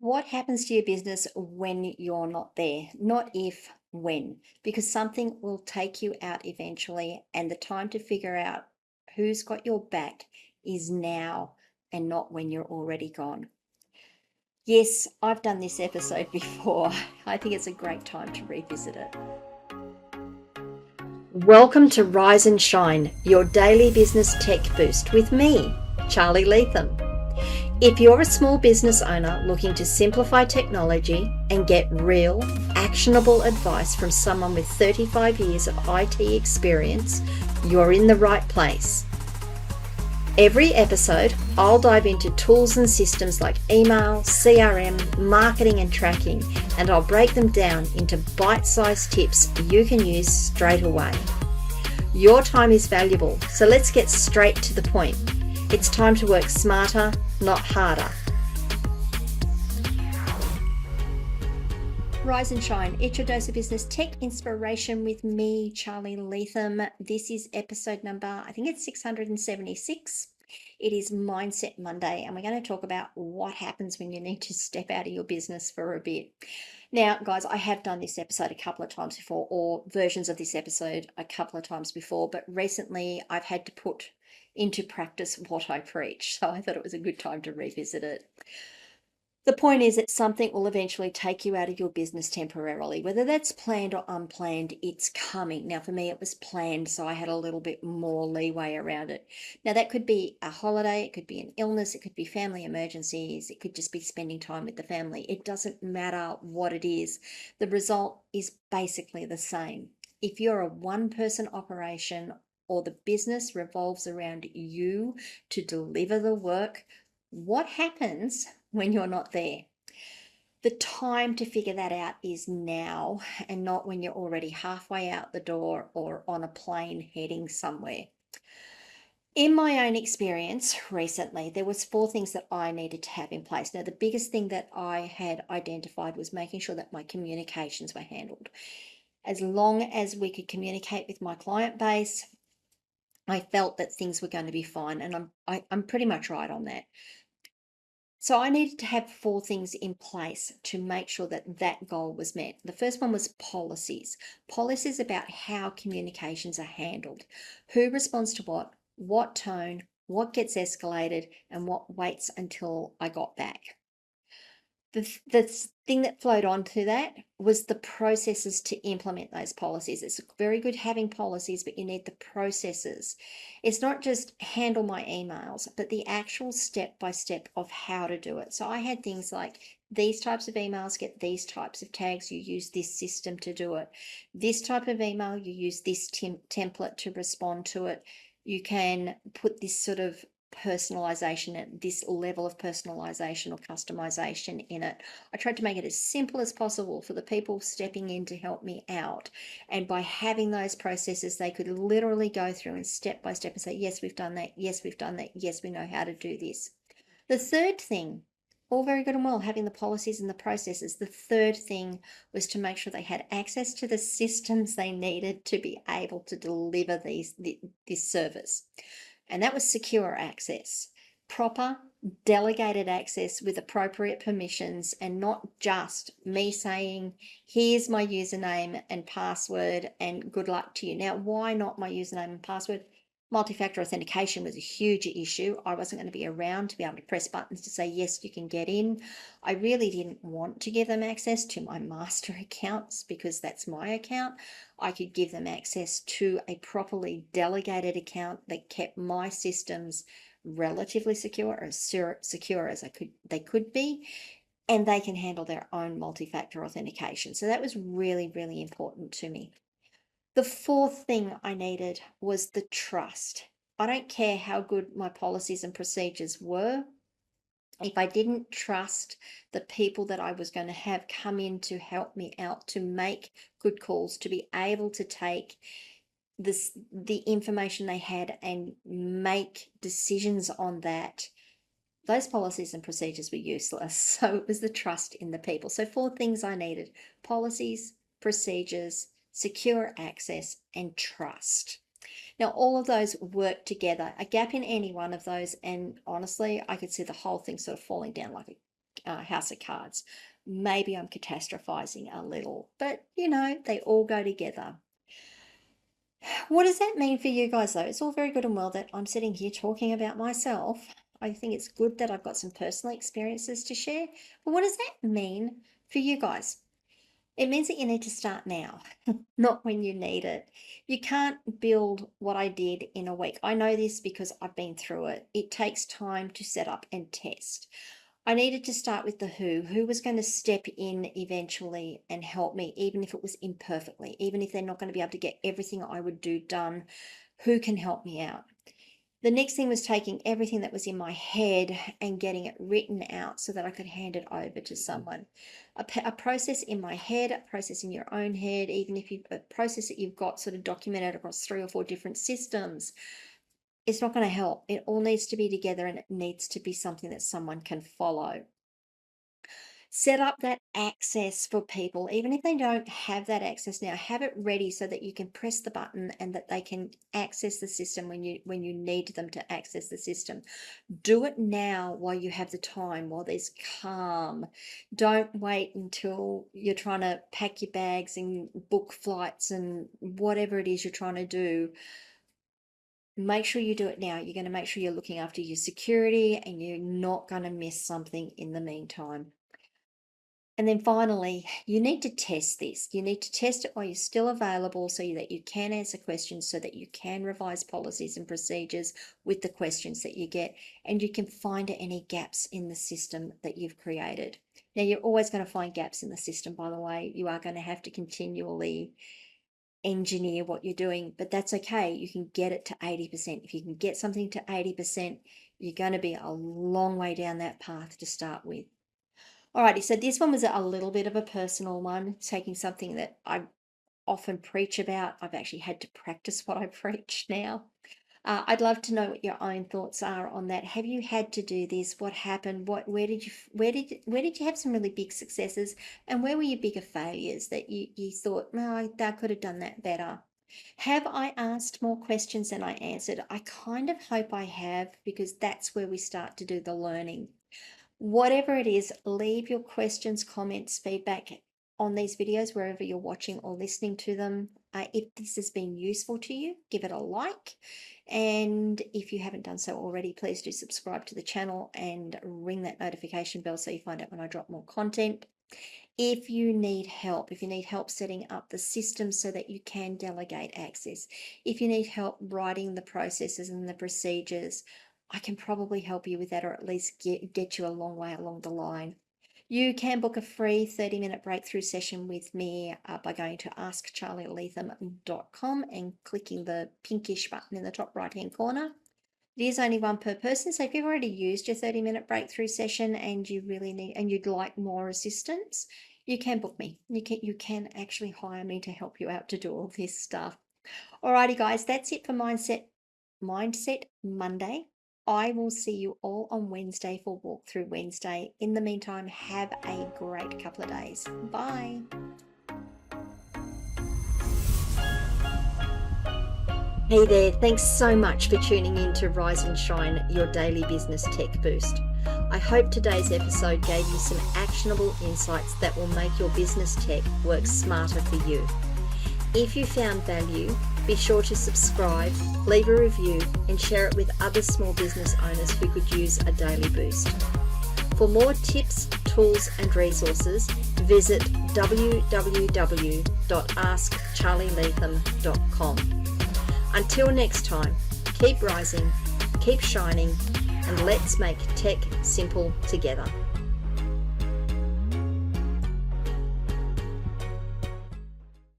What happens to your business when you're not there? Not if, when, because something will take you out eventually, and the time to figure out who's got your back is now and not when you're already gone. Yes, I've done this episode before. I think it's a great time to revisit it. Welcome to Rise and Shine, your daily business tech boost with me, Charly Leetham. If you're a small business owner looking to simplify technology and get real, actionable advice from someone with 35 years of IT experience, you're in the right place. Every episode, I'll dive into tools and systems like email, CRM, marketing and tracking, and I'll break them down into bite-sized tips you can use straight away. Your time is valuable, so let's get straight to the point. It's time to work smarter, not harder. Rise and Shine. It's your dose of business tech inspiration with me, Charly Leetham. This is episode number, I think it's 676. It is Mindset Monday, and we're going to talk about what happens when you need to step out of your business for a bit. Now, guys, I have done this episode a couple of times before, or versions of this episode a couple of times before, but recently I've had to put into practice what I preach. So I thought it was a good time to revisit it. The point is that something will eventually take you out of your business temporarily, whether that's planned or unplanned, it's coming. Now, for me, it was planned, so I had a little bit more leeway around it. Now, that could be a holiday, it could be an illness, it could be family emergencies, it could just be spending time with the family. It doesn't matter what it is. The result is basically the same. If you're a one-person operation or the business revolves around you to deliver the work, what happens when you're not there? The time to figure that out is now and not when you're already halfway out the door or on a plane heading somewhere. In my own experience recently, there was 4 things that I needed to have in place. Now, the biggest thing that I had identified was making sure that my communications were handled. As long as we could communicate with my client base, I felt that things were going to be fine, and I'm pretty much right on that. So I needed to have 4 things in place to make sure that that goal was met. The first one was policies. Policies about how communications are handled, who responds to what tone, what gets escalated, and what waits until I got back. The thing that flowed onto that was the processes to implement those policies. It's very good having policies, but you need the processes. It's not just handle my emails, but the actual step by step of how to do it. So I had things like these types of emails get these types of tags, you use this system to do it. This type of email, you use this template to respond to it. You can put this sort of personalization at this level of personalization or customization in it. I tried to make it as simple as possible for the people stepping in to help me out. And by having those processes, they could literally go through and step by step and say, yes, we've done that. Yes, we've done that. Yes, we know how to do this. The third thing, all very good and well, having the policies and the processes. The third thing was to make sure they had access to the systems they needed to be able to deliver this service. And that was secure access, proper delegated access with appropriate permissions, and not just me saying, here's my username and password and good luck to you. Now, why not my username and password? Multi-factor authentication was a huge issue. I wasn't going to be around to be able to press buttons to say, yes, you can get in. I really didn't want to give them access to my master accounts because that's my account. I could give them access to a properly delegated account that kept my systems relatively secure, as secure as they could be, and they can handle their own multi-factor authentication. So that was really, really important to me. The fourth thing I needed was the trust. I don't care how good my policies and procedures were. If I didn't trust the people that I was going to have come in to help me out to make good calls, to be able to take the information they had and make decisions on that, those policies and procedures were useless. So it was the trust in the people. So 4 things I needed: policies, procedures, secure access, and trust. Now, all of those work together. A gap in any one of those, and honestly, I could see the whole thing sort of falling down like house of cards. Maybe I'm catastrophizing a little, but you know, they all go together. What does that mean for you guys, though? It's all very good and well that I'm sitting here talking about myself. I think it's good that I've got some personal experiences to share. But what does that mean for you guys? It means that you need to start now, not when you need it. You can't build what I did in a week. I know this because I've been through it. It takes time to set up and test. I needed to start with the who was going to step in eventually and help me, even if it was imperfectly, even if they're not going to be able to get everything I would do done. Who can help me out? The next thing was taking everything that was in my head and getting it written out so that I could hand it over to someone. A process in my head, a process in your own head, even if a process that you've got sort of documented across 3 or 4 different systems, it's not going to help. It all needs to be together, and it needs to be something that someone can follow. Set up that access for people, even if they don't have that access now. Have it ready so that you can press the button and that they can access the system when you need them to access the system. Do it now while you have the time, while there's calm. Don't wait until you're trying to pack your bags and book flights and whatever it is you're trying to do. Make sure you do it now. You're going to make sure you're looking after your security and you're not going to miss something in the meantime. And then finally, you need to test this. You need to test it while you're still available so that you can answer questions, so that you can revise policies and procedures with the questions that you get, and you can find any gaps in the system that you've created. Now, you're always going to find gaps in the system, by the way. You are going to have to continually engineer what you're doing, but that's okay. You can get it to 80%. If you can get something to 80%, you're going to be a long way down that path to start with. Alrighty, so this one was a little bit of a personal one, taking something that I often preach about. I've actually had to practice what I preach now. I'd love to know what your own thoughts are on that. Have you had to do this? What happened? Where did you have some really big successes, and where were your bigger failures that you thought, no, I could have done that better? Have I asked more questions than I answered? I kind of hope I have, because that's where we start to do the learning. Whatever it is, leave your questions, comments, feedback on these videos wherever you're watching or listening to them. If this has been useful to you, give it a like. And if you haven't done so already, please do subscribe to the channel and ring that notification bell so you find out when I drop more content. If you need help setting up the system so that you can delegate access, if you need help writing the processes and the procedures, I can probably help you with that, or at least get you a long way along the line. You can book a free 30-minute breakthrough session with me by going to askcharlyleetham.com and clicking the pinkish button in the top right-hand corner. It is only one per person, so if you've already used your 30-minute breakthrough session and you'd like more assistance, you can book me. You can actually hire me to help you out to do all this stuff. Alrighty, guys, that's it for Mindset Monday. I will see you all on Wednesday for Walkthrough Wednesday. In the meantime, have a great couple of days. Bye. Hey there, thanks so much for tuning in to Rise and Shine, your daily business tech boost. I hope today's episode gave you some actionable insights that will make your business tech work smarter for you. If you found value, be sure to subscribe, leave a review, and share it with other small business owners who could use a daily boost. For more tips, tools, and resources, visit www.askcharlyleetham.com. Until next time, keep rising, keep shining, and let's make tech simple together.